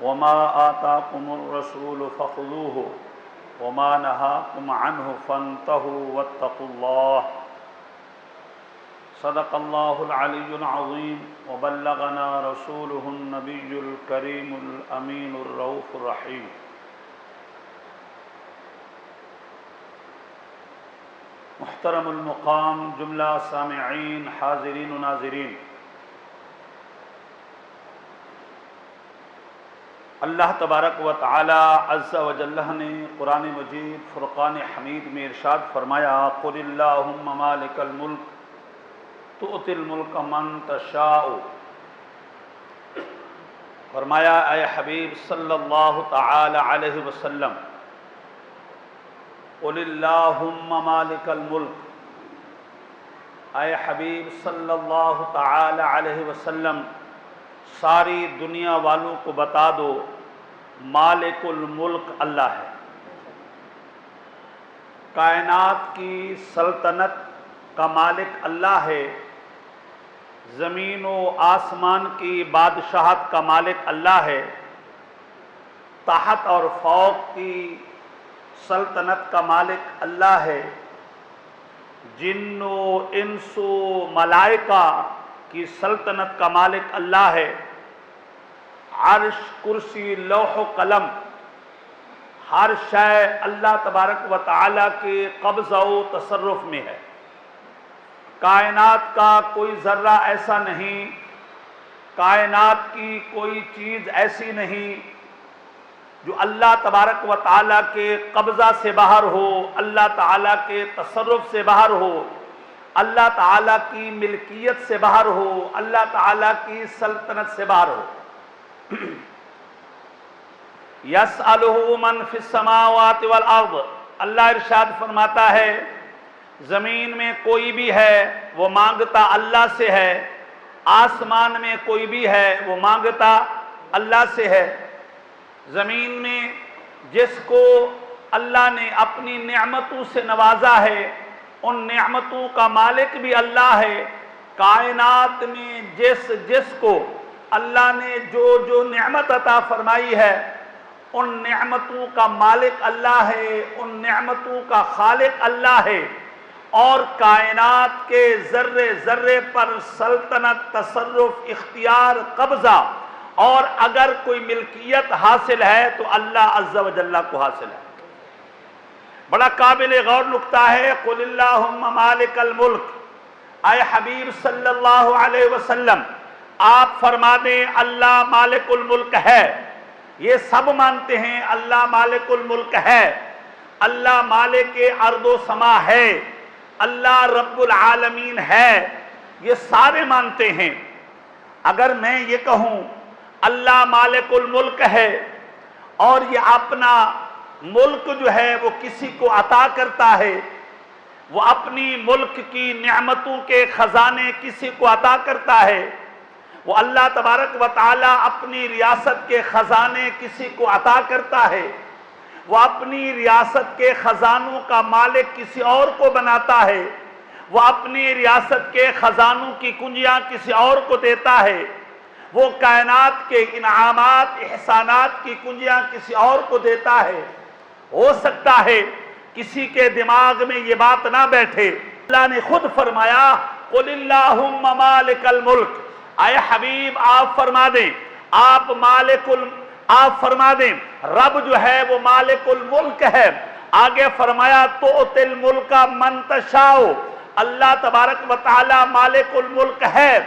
وما آتاكم الرسول فخذوه وما نهاكم عنه فانتهوا واتقوا الله صدق الله العلي العظيم وبلغنا رسوله النبي الكريم الأمين الرؤوف الرحيم محترم المقام جملہ سامعین حاضرین و ناظرین، اللہ تبارک و تعالی عز و جل نے قرآن مجید فرقان حمید میں ارشاد فرمایا قل اللہم مالک الملک تؤتی الملک من تشاء، فرمایا اے حبیب صلی اللہ تعالی علیہ وسلم قل اللہم مالک الملک، اے حبیب صلی اللہ تعالی علیہ وسلم ساری دنیا والوں کو بتا دو مالک الملک اللہ ہے، کائنات کی سلطنت کا مالک اللہ ہے، زمین و آسمان کی بادشاہت کا مالک اللہ ہے، تحت اور فوق کی سلطنت کا مالک اللہ ہے، جن و انس و ملائکہ کی سلطنت کا مالک اللہ ہے، عرش کرسی لوح و قلم ہر شے اللہ تبارک و تعالیٰ کے قبضہ و تصرف میں ہے، کائنات کا کوئی ذرہ ایسا نہیں، کائنات کی کوئی چیز ایسی نہیں جو اللہ تبارک و تعالیٰ کے قبضہ سے باہر ہو، اللہ تعالیٰ کے تصرف سے باہر ہو، اللہ تعالیٰ کی ملکیت سے باہر ہو، اللہ تعالیٰ کی سلطنت سے باہر ہو۔ یسألہ من فی السماوات والارض، اللہ ارشاد فرماتا ہے زمین میں کوئی بھی ہے وہ مانگتا اللہ سے ہے، آسمان میں کوئی بھی ہے وہ مانگتا اللہ سے ہے، زمین میں جس کو اللہ نے اپنی نعمتوں سے نوازا ہے ان نعمتوں کا مالک بھی اللہ ہے، کائنات میں جس کو اللہ نے جو نعمت عطا فرمائی ہے ان نعمتوں کا مالک اللہ ہے، ان نعمتوں کا خالق اللہ ہے، اور کائنات کے ذرے ذرے پر سلطنت، تصرف، اختیار، قبضہ اور اگر کوئی ملکیت حاصل ہے تو اللہ عز و جل کو حاصل ہے۔ بڑا قابل غور نکتہ ہے قل اللہم مالک الملک، اے حبیب صلی اللہ علیہ وسلم آپ فرما دیں اللہ مالک الملک ہے، یہ سب مانتے ہیں اللہ مالک الملک ہے، اللہ مالک ارض و سما ہے، اللہ رب العالمین ہے، یہ سارے مانتے ہیں۔ اگر میں یہ کہوں اللہ مالک الملک ہے اور یہ اپنا ملک جو ہے وہ کسی کو عطا کرتا ہے، وہ اپنی ملک کی نعمتوں کے خزانے کسی کو عطا کرتا ہے، وہ اللہ تبارک و تعالی اپنی ریاست کے خزانے کسی کو عطا کرتا ہے، وہ اپنی ریاست کے خزانوں کا مالک کسی اور کو بناتا ہے، وہ اپنی ریاست کے خزانوں کی کنجیاں کسی اور کو دیتا ہے، وہ کائنات کے انعامات احسانات کی کنجیاں کسی اور کو دیتا ہے۔ ہو سکتا ہے کسی کے دماغ میں یہ بات نہ بیٹھے، اللہ نے خود فرمایا قل اللہم مالک الملک، اے حبیب آپ فرما دیں آپ فرما دیں رب جو ہے وہ مالک الملک ہے۔ آگے فرمایا تؤتی الملک من تشاء، اللہ تبارک و تعالی مالک الملک ہے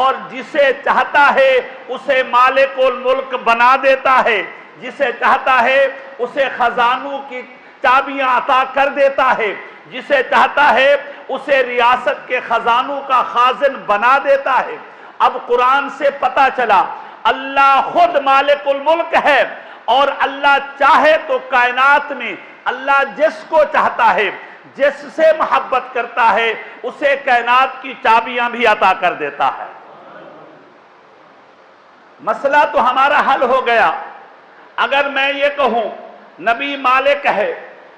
اور جسے چاہتا ہے اسے مالک الملک بنا دیتا ہے، جسے چاہتا ہے اسے خزانوں کی چابیاں عطا کر دیتا ہے، جسے چاہتا ہے اسے ریاست کے خزانوں کا خازن بنا دیتا ہے۔ اب قرآن سے پتہ چلا اللہ خود مالک الملک ہے، اور اللہ چاہے تو کائنات میں اللہ جس کو چاہتا ہے، جس سے محبت کرتا ہے اسے کائنات کی چابیاں بھی عطا کر دیتا ہے۔ مسئلہ تو ہمارا حل ہو گیا۔ اگر میں یہ کہوں نبی مالک ہے،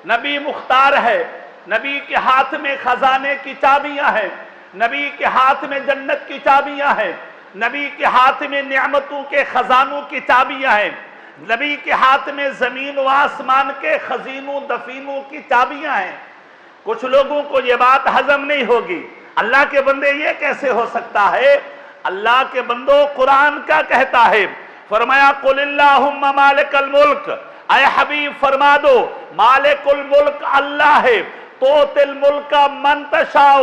نبی مختار ہے، نبی کے ہاتھ میں خزانے کی چابیاں ہیں، نبی کے ہاتھ میں جنت کی چابیاں ہیں، نبی کے ہاتھ میں نعمتوں کے خزانوں کی چابیاں ہیں، نبی کے ہاتھ میں زمین و آسمان کے خزینوں دفینوں کی چابیاں ہیں۔ کچھ لوگوں کو یہ بات ہضم نہیں ہوگی، اللہ کے بندے یہ کیسے ہو سکتا ہے؟ اللہ کے بندوں، قرآن کا کہتا ہے، فرمایا قل اللہم مالک الملک، اے حبیب فرما دو مالک الملک اللہ ہے، توت الملک من تشاء،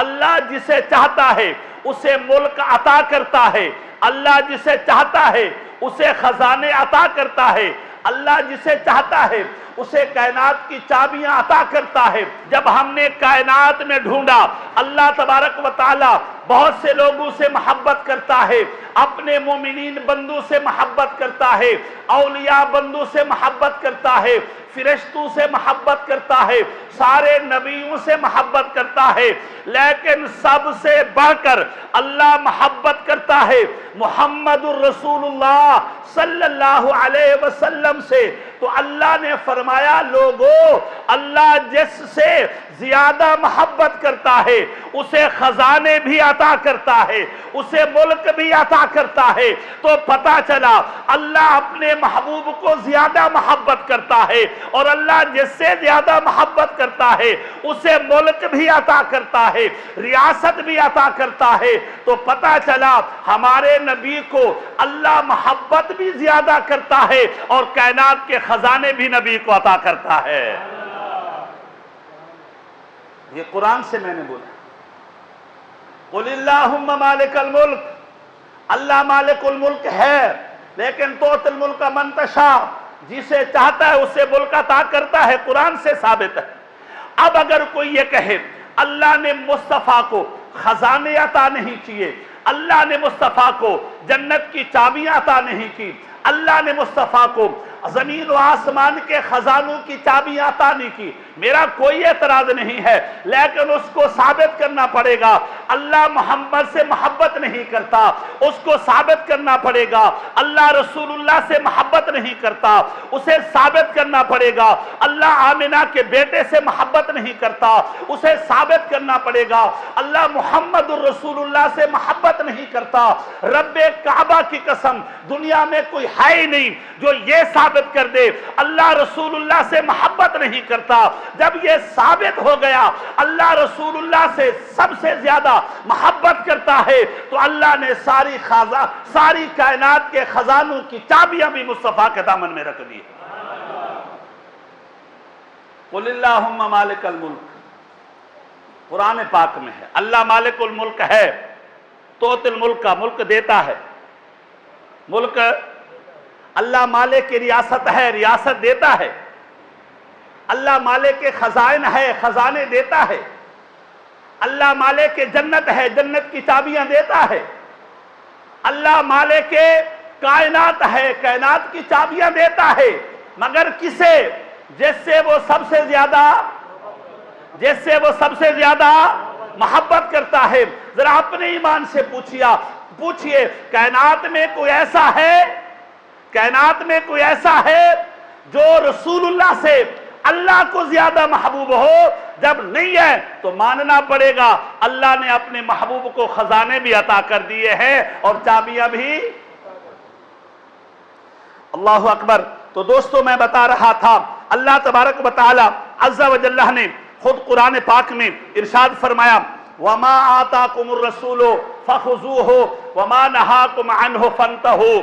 اللہ جسے چاہتا ہے اسے ملک عطا کرتا ہے، اللہ جسے چاہتا ہے اسے خزانے عطا کرتا ہے، اللہ جسے چاہتا ہے اسے کائنات کی چابیاں عطا کرتا ہے۔ جب ہم نے کائنات میں ڈھونڈا، اللہ تبارک و تعالی بہت سے لوگوں سے محبت کرتا ہے، اپنے مومنین بندوں سے محبت کرتا ہے، اولیاء بندوں سے محبت کرتا ہے، فرشتوں سے محبت کرتا ہے، سارے نبیوں سے محبت کرتا ہے، لیکن سب سے بڑھ کر اللہ محبت کرتا ہے محمد الرسول اللہ صلی اللہ علیہ وسلم سے۔ تو اللہ نے فرمایا لوگوں، اللہ جس سے زیادہ محبت کرتا ہے اسے خزانے بھی عطا کرتا ہے، اسے ملک بھی عطا کرتا ہے۔ تو پتہ چلا اللہ اپنے محبوب کو زیادہ محبت کرتا ہے، اور اللہ جس سے زیادہ محبت کرتا ہے اسے ملک بھی عطا کرتا ہے، ریاست بھی عطا کرتا ہے۔ تو پتہ چلا ہمارے نبی کو اللہ محبت بھی زیادہ کرتا ہے اور کائنات کے خزانے بھی نبی کو عطا کرتا ہے۔ یہ قرآن سے میں نے بولا، قل اللہم مالک الملک، اللہ مالک الملک ہے، لیکن توت الملک من تشاء، جسے چاہتا ہے اسے ملک عطا کرتا ہے، قرآن سے ثابت ہے۔ اب اگر کوئی یہ کہے اللہ نے مصطفیٰ کو خزانے عطا نہیں کیے، اللہ نے مصطفیٰ کو جنت کی چابیاں عطا نہیں کی، اللہ نے مصطفیٰ کو زمین و آسمان کے خزانوں کی چابیاں عطا نہیں کی، میرا کوئی اعتراض نہیں ہے، لیکن اس کو ثابت کرنا پڑے گا اللہ محمد سے محبت نہیں کرتا، اس کو ثابت کرنا پڑے گا اللہ رسول اللہ سے محبت نہیں کرتا، اسے ثابت کرنا پڑے گا اللہ آمنہ کے بیٹے سے محبت نہیں کرتا، اسے ثابت کرنا پڑے گا اللہ محمد الرسول اللہ سے محبت نہیں کرتا۔ رب کعبہ کی قسم، دنیا میں کوئی ہے ہی نہیں جو یہ ثابت کر دے اللہ رسول اللہ سے محبت نہیں کرتا۔ جب یہ ثابت ہو گیا اللہ رسول اللہ سے سب سے زیادہ محبت کرتا ہے، تو اللہ نے ساری کائنات کے خزانوں کی چابیاں بھی مصطفیٰ کے دامن میں رکھ دی۔ قل اللہم مالک الملک، قرآن پاک میں ہے اللہ مالک الملک ہے، توت الملک کا ملک دیتا ہے، ملک اللہ مالک کی ریاست ہے، ریاست دیتا ہے، اللہ مالک کے خزائن ہے، خزانے دیتا ہے، اللہ مالک کے جنت ہے، جنت کی چابیاں دیتا ہے، اللہ مالک کے کائنات ہے، کائنات کی چابیاں دیتا ہے، مگر کسے؟ جس سے وہ سب سے زیادہ محبت کرتا ہے۔ ذرا اپنے ایمان سے پوچھئے کائنات میں کوئی ایسا ہے جو رسول اللہ سے اللہ کو زیادہ محبوب ہو؟ جب نہیں ہے تو ماننا پڑے گا اللہ نے اپنے محبوب کو خزانے بھی عطا کر دیے ہیں اور چابیاں بھی۔ اللہ اکبر۔ تو دوستو میں بتا رہا تھا اللہ تبارک و تعالی عز و جل نے خود قرآن پاک میں ارشاد فرمایا وَمَا آتَاكُمُ الرَّسُولُ فَخُذُوهُ وَمَا نَهَاكُمْ عَنْهُ فَانْتَهُوا۔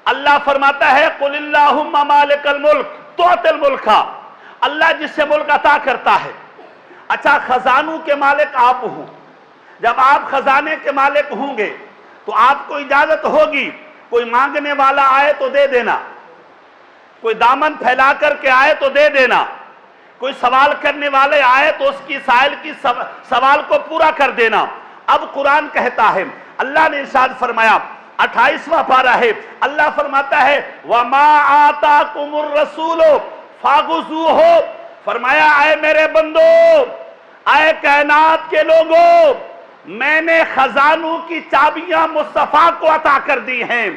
اللہ فرماتا ہے قُلِ اللَّهُمَّ مَالِكَ الْمُلْكِ تُعْطِي الْمُلْكَ، اللہ جس سے ملک عطا کرتا ہے۔ اچھا خزانوں کے مالک آپ ہوں، جب آپ خزانے کے مالک ہوں گے تو آپ کو اجازت ہوگی کوئی مانگنے والا آئے تو دے دینا، کوئی دامن پھیلا کر کے آئے تو دے دینا، کوئی سوال کرنے والے آئے تو اس کی سائل کی سوال کو پورا کر دینا۔ اب قرآن کہتا ہے، اللہ نے ارشاد فرمایا 28واں پارہ ہے، اللہ فرماتا ہے وَمَا آتَاكُمُ الرَّسُولُ فَخُذُوهُ، فرمایا اے میرے بندو، اے کائنات کے لوگوں، میں نے خزانوں کی چابیاں مصطفیٰ کو عطا کر دی ہیں،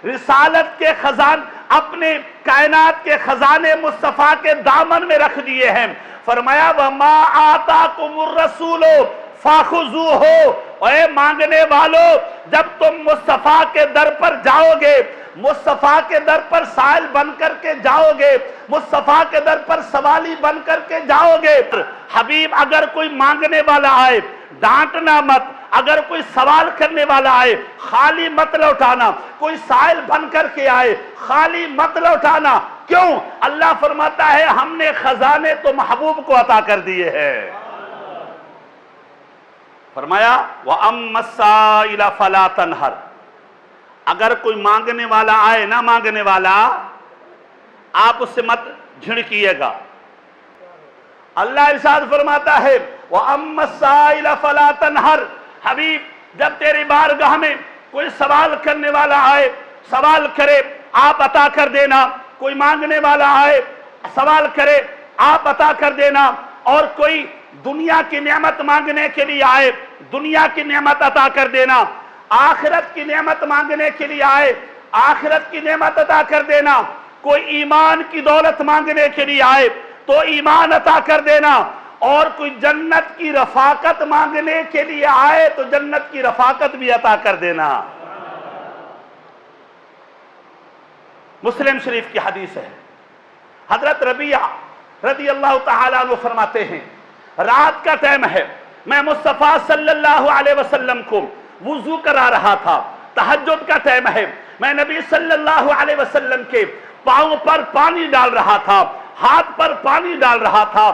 رسالت کے خزان اپنے کائنات کے خزانے مصطفیٰ کے دامن میں رکھ دیے ہیں۔ فرمایا وَمَا آتَاكُمُ الرَّسُولُ فَخُذُوهُ، اے مانگنے والو، جب تم مصطفیٰ کے در پر جاؤ گے، مصطفیٰ کے در پر سائل بن کر کے جاؤ گے، مصطفیٰ کے در پر سوالی بن کر کے جاؤ گے۔ حبیب اگر کوئی مانگنے والا آئے ڈانٹنا مت، اگر کوئی سوال کرنے والا آئے خالی مت لوٹانا، کوئی سائل بن کر کے آئے خالی مت لوٹانا۔ کیوں؟ اللہ فرماتا ہے ہم نے خزانے تو محبوب کو عطا کر دیے ہیں۔ فرمایا وَأَمَّا السَّائِلَ فَلَا تَنْهَرْ، اگر کوئی مانگنے والا آئے، نہ مانگنے والا، آپ اس سے مت جھڑکیے گا۔ اللہ ارشاد فرماتا ہے وَأَمَّا السَّائِلَ فَلَا تَنْهَرْ، حبیب جب تیری بارگاہ میں کوئی سوال کرنے والا آئے سوال کرے آپ عطا کر دینا، کوئی مانگنے والا آئے سوال کرے آپ عطا کر دینا، اور کوئی دنیا کی نعمت مانگنے کے لیے آئے دنیا کی نعمت عطا کر دینا، آخرت کی نعمت مانگنے کے لیے آئے آخرت کی نعمت عطا کر دینا، کوئی ایمان کی دولت مانگنے کے لیے آئے تو ایمان عطا کر دینا، اور کوئی جنت کی رفاقت مانگنے کے لیے آئے تو جنت کی رفاقت بھی عطا کر دینا۔ مسلم شریف کی حدیث ہے، حضرت ربیعہ رضی اللہ تعالیٰ عنہ فرماتے ہیں رات کا ٹائم ہے، میں مصطفیٰ صلی اللہ علیہ وسلم کو وضو کرا رہا تھا، تہجد کا ٹائم ہے، میں نبی صلی اللہ علیہ وسلم کے پاؤں پر پانی ڈال رہا تھا، ہاتھ پر پانی ڈال رہا تھا،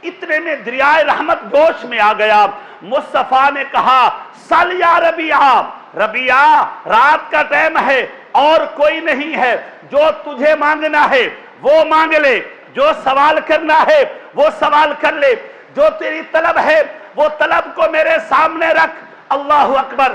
اتنے میں دریائے رحمت گوش میں آ گیا۔ مصطفیٰ نے کہا سل یا ربیعہ، ربیعہ رات کا ٹائم ہے اور کوئی نہیں ہے، جو تجھے مانگنا ہے وہ مانگ لے، جو سوال کرنا ہے وہ سوال کر لے، جو تیری طلب ہے وہ طلب کو میرے سامنے رکھ۔ اللہ اکبر،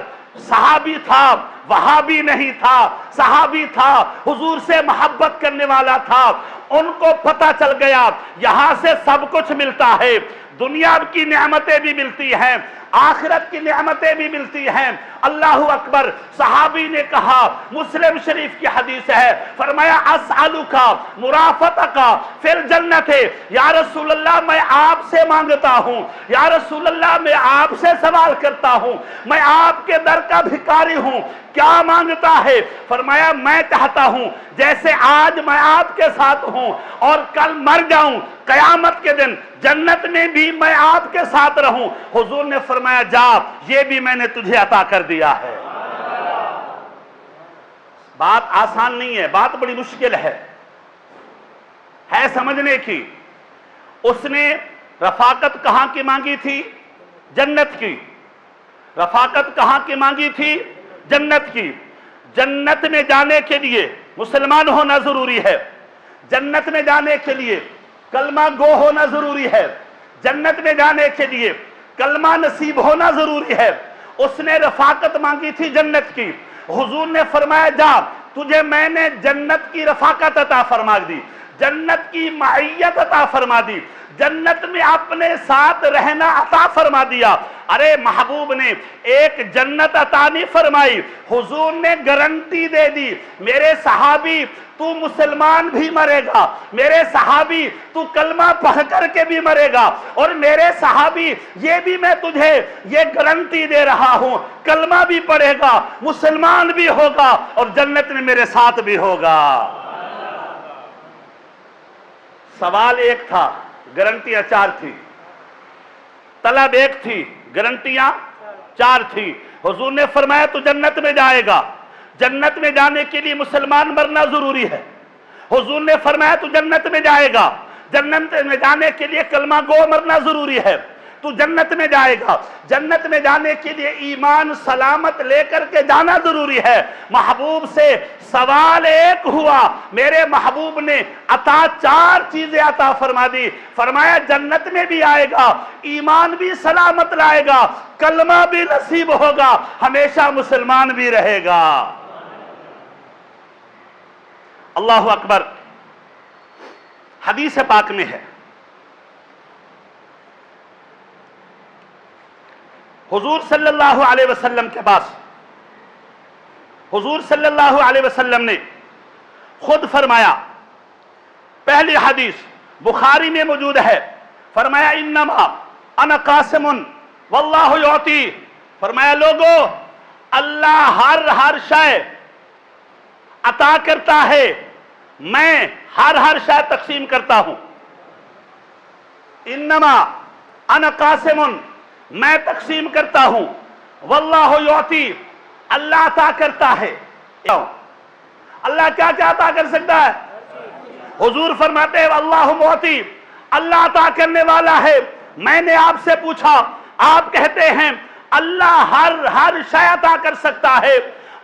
صحابی تھا، وہابی نہیں تھا، صحابی تھا، حضور سے محبت کرنے والا تھا، ان کو پتہ چل گیا یہاں سے سب کچھ ملتا ہے، دنیا کی نعمتیں بھی ملتی ہیں، آخرت کی نعمتیں بھی ملتی ہیں۔ اللہ اکبر، صحابی نے کہا، مسلم شریف کی حدیث ہے، فرمایا اسألوکا مرافقتکا فی الجنت، یا رسول اللہ میں آپ سے مانگتا ہوں، یا رسول اللہ میں آپ سے سوال کرتا ہوں، میں آپ کے در کا بھکاری ہوں، کیا مانگتا ہے؟ فرمایا میں چاہتا ہوں جیسے آج میں آپ کے ساتھ ہوں اور کل مر جاؤں، قیامت کے دن جنت میں بھی میں آپ کے ساتھ رہوں۔ حضور نے فرمایا جا، یہ بھی میں نے تجھے عطا کر دیا ہے۔ بات آسان نہیں ہے، بات بڑی مشکل ہے سمجھنے کی۔ اس نے رفاقت کہاں کی مانگی تھی؟ جنت کی۔ رفاقت کہاں کی مانگی تھی؟ جنت کی۔ جنت میں جانے کے لیے مسلمان ہونا ضروری ہے، جنت میں جانے کے لیے کلمہ گو ہونا ضروری ہے، جنت میں جانے کے لیے کلمہ نصیب ہونا ضروری ہے۔ اس نے رفاقت مانگی تھی جنت کی، حضور نے فرمایا جا، تجھے میں نے جنت کی رفاقت عطا فرما دی، جنت کی معیت عطا فرما دی، جنت میں اپنے ساتھ رہنا عطا فرما دیا۔ ارے محبوب نے ایک جنت عطا نہیں فرمائی، حضور نے گارنٹی دے دی، میرے صحابی تو مسلمان بھی مرے گا، میرے صحابی تو کلمہ پڑھ کر کے بھی مرے گا، اور میرے صحابی یہ بھی میں تجھے یہ گارنٹی دے رہا ہوں، کلمہ بھی پڑھے گا، مسلمان بھی ہوگا، اور جنت میں میرے ساتھ بھی ہوگا۔ سوال ایک تھا، گارنٹیاں چار تھی، طلب ایک تھی، گارنٹیاں چار تھی۔ حضور نے فرمایا تو جنت میں جائے گا، جنت میں جانے کے لیے مسلمان مرنا ضروری ہے۔ حضور نے فرمایا تو جنت میں جائے گا، جنت میں جانے کے لیے کلمہ گو مرنا ضروری ہے، تو جنت میں جائے گا، جنت میں جانے کے لیے ایمان سلامت لے کر کے جانا ضروری ہے۔ محبوب سے سوال ایک ہوا، میرے محبوب نے عطا چار چیزیں عطا فرما دی۔ فرمایا جنت میں بھی آئے گا، ایمان بھی سلامت لائے گا، کلمہ بھی نصیب ہوگا، ہمیشہ مسلمان بھی رہے گا۔ اللہ اکبر، حدیث پاک میں ہے، حضور صلی اللہ علیہ وسلم کے پاس، حضور صلی اللہ علیہ وسلم نے خود فرمایا، پہلی حدیث بخاری میں موجود ہے، فرمایا انما انا قاسم واللہ یعطی، فرمایا لوگو اللہ ہر شے عطا کرتا ہے، میں ہر شے تقسیم کرتا ہوں۔ انما انا قاسم، میں تقسیم کرتا ہوں۔ واللہ یعطی، اللہ عطا کرتا ہے۔ اللہ کیا کیا عطا کر سکتا ہے؟ حضور فرماتے ہیں اللہ معطی، اللہ عطا کرنے والا ہے۔ میں نے آپ سے پوچھا، آپ کہتے ہیں اللہ ہر شے عطا کر سکتا ہے،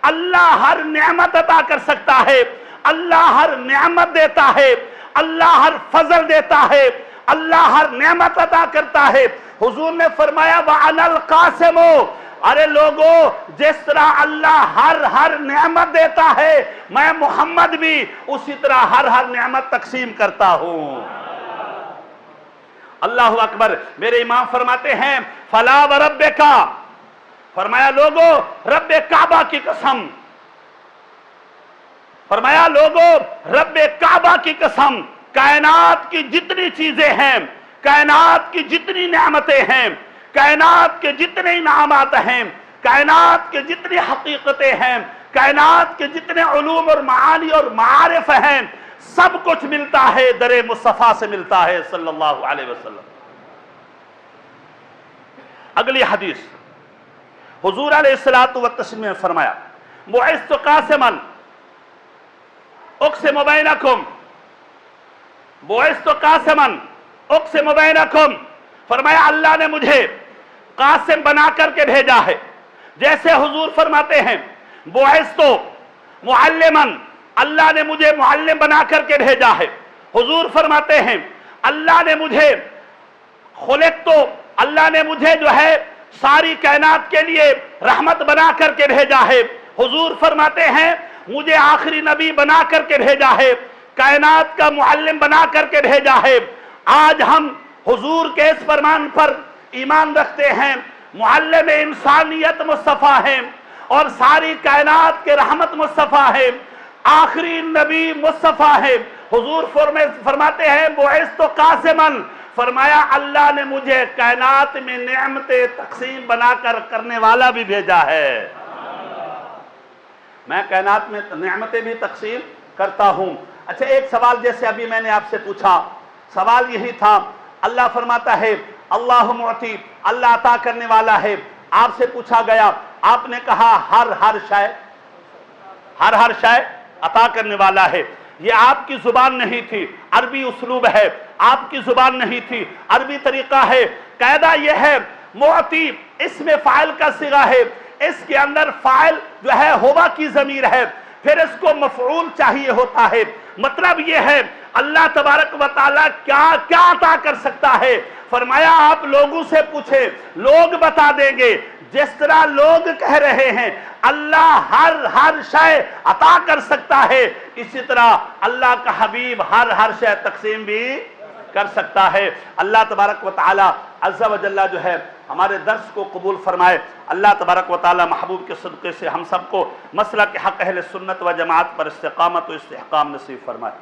اللہ ہر نعمت عطا کر سکتا ہے، اللہ ہر نعمت دیتا ہے، اللہ ہر فضل دیتا ہے، اللہ ہر نعمت عطا کرتا ہے۔ حضور نے فرمایا وَأَنَا الْقَاسِمُ، ارے لوگو جس طرح اللہ ہر نعمت دیتا ہے، میں محمد بھی اسی طرح ہر نعمت تقسیم کرتا ہوں۔ اللہ اکبر۔ میرے امام فرماتے ہیں فلا وربک، فرمایا لوگو رب کعبہ کی قسم، فرمایا لوگو رب کعبہ کی قسم، کائنات کی جتنی چیزیں ہیں، کائنات کی جتنی نعمتیں ہیں، کائنات کے جتنے انعامات ہیں، کائنات کے جتنی حقیقتیں ہیں، کائنات کے جتنے علوم اور معانی اور معارف ہیں، سب کچھ ملتا ہے در مصطفیٰ سے ملتا ہے صلی اللہ علیہ وسلم۔ اگلی حدیث، حضور علیہ السلام نے فرمایا بعثت قاسما اقسم بینکم، بعثت قاسما اقسم بینکم، فرمایا اللہ نے مجھے قاسم بنا کر کے بھیجا ہے۔ جیسے حضور فرماتے ہیں بعثت معلما، اللہ نے مجھے معلم بنا کر کے بھیجا ہے۔ حضور فرماتے ہیں اللہ نے مجھے خلقت، اللہ نے مجھے جو ہے ساری کائنات کے لیے رحمت بنا کر کے بھیجا ہے۔ حضور فرماتے ہیں مجھے آخری نبی بنا کر کے بھیجا ہے، کائنات کا معلم بنا کر کے بھیجا ہے۔ آج ہم حضور کے اس فرمان پر ایمان رکھتے ہیں، معلم انسانیت مصطفیٰ ہیں اور ساری کائنات کے رحمت مصطفیٰ ہیں، آخری نبی مصطفیٰ ہے۔ حضور فرماتے ہیں بعثت قاسما، فرمایا اللہ نے مجھے کائنات میں نعمتیں تقسیم بنا کر کرنے والا بھی بھیجا ہے۔ میں کائنات میں نعمتیں بھی تقسیم کرتا ہوں۔ اچھا ایک سوال جیسے ابھی میں نے آپ سے پوچھا، سوال یہی تھا، اللہ فرماتا ہے اللہ معطی، اللہ عطا کرنے والا ہے۔ آپ سے پوچھا گیا، آپ نے کہا ہر شے عطا کرنے والا ہے۔ یہ آپ کی زبان نہیں تھی، عربی اسلوب ہے، آپ کی زبان نہیں تھی، عربی طریقہ ہے۔ قاعدہ یہ ہے معطی اس میں فاعل کا صیغہ ہے، اس کے اندر فاعل جو ہے ہوا کی ضمیر ہے، پھر اس کو مفعول چاہیے ہوتا ہے۔ مطلب یہ ہے اللہ تبارک و تعالیٰ کیا عطا کر سکتا ہے؟ فرمایا آپ لوگوں سے پوچھیں، لوگ بتا دیں گے۔ جس طرح لوگ کہہ رہے ہیں اللہ ہر شے عطا کر سکتا ہے، اسی طرح اللہ کا حبیب ہر شے تقسیم بھی کر سکتا ہے۔ اللہ تبارک و تعالی عز و جل جو ہے ہمارے درس کو قبول فرمائے۔ اللہ تبارک و تعالی محبوب کے صدقے سے ہم سب کو مسلک حق اہل سنت و جماعت پر استقامت و استحکام نصیب فرمائے۔